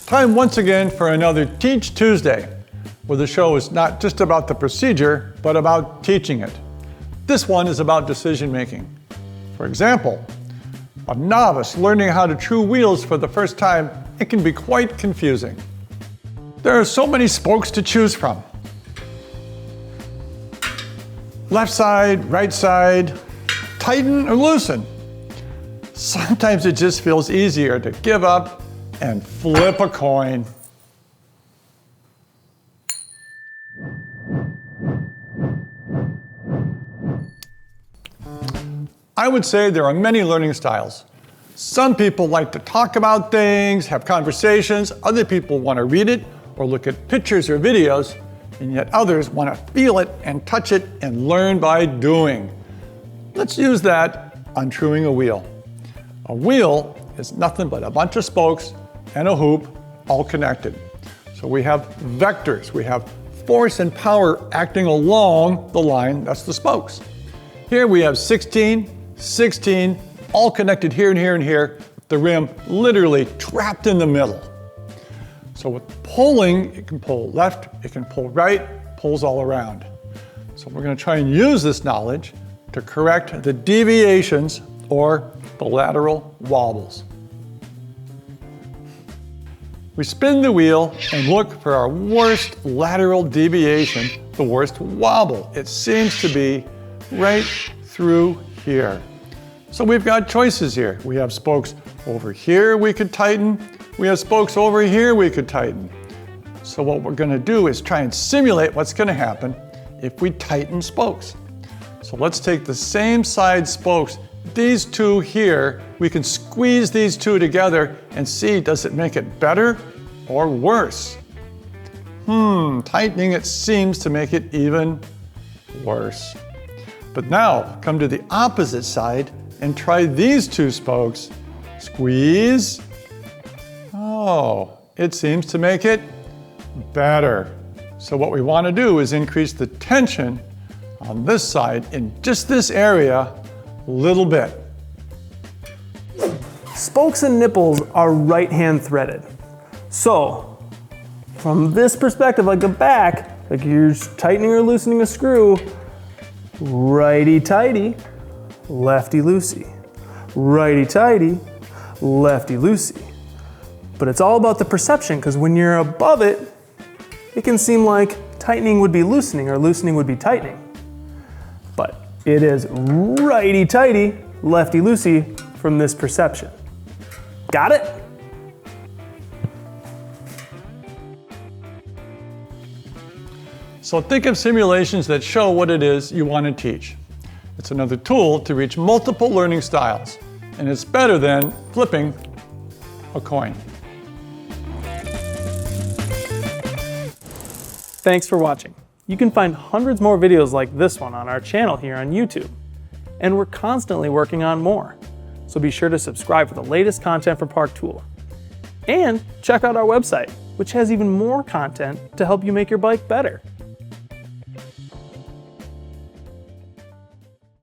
Time once again for another Teach Tuesday, where the show is not just about the procedure, but about teaching it. This one is about decision making. For example, a novice learning how to true wheels for the first time, it can be quite confusing. There are so many spokes to choose from. Left side, right side, tighten or loosen. Sometimes it just feels easier to give up and flip a coin. I would say there are many learning styles. Some people like to talk about things, have conversations. Other people want to read it or look at pictures or videos, and yet others want to feel it and touch it and learn by doing. Let's use that on truing a wheel. A wheel is nothing but a bunch of spokes and a hoop all connected. So we have vectors, we have force and power acting along the line, that's the spokes. Here we have 16, 16, all connected here and here and here, the rim literally trapped in the middle. So with pulling, it can pull left, it can pull right, pulls all around. So we're going to try and use this knowledge to correct the deviations or the lateral wobbles. We spin the wheel and look for our worst lateral deviation, the worst wobble. It seems to be right through here. So we've got choices here. We have spokes over here we could tighten. We have spokes over here we could tighten. So what we're going to do is try and simulate what's going to happen if we tighten spokes. So let's take the same side spokes, these two here, we can squeeze these two together and see, does it make it better or worse? Tightening it seems to make it even worse. But now come to the opposite side and try these two spokes. Squeeze. Oh, it seems to make it better. So what we want to do is increase the tension on this side in just this area a little bit. Spokes and nipples are right-hand threaded. So from this perspective, like the back, like you're tightening or loosening a screw, righty-tighty, lefty-loosey. Righty-tighty, lefty-loosey. But it's all about the perception, because when you're above it, it can seem like tightening would be loosening or loosening would be tightening. But it is righty-tighty, lefty-loosey from this perception. Got it? So think of simulations that show what it is you want to teach. It's another tool to reach multiple learning styles, and it's better than flipping a coin. Thanks for watching. You can find hundreds more videos like this one on our channel here on YouTube. And we're constantly working on more. So be sure to subscribe for the latest content for Park Tool. And check out our website, which has even more content to help you make your bike better.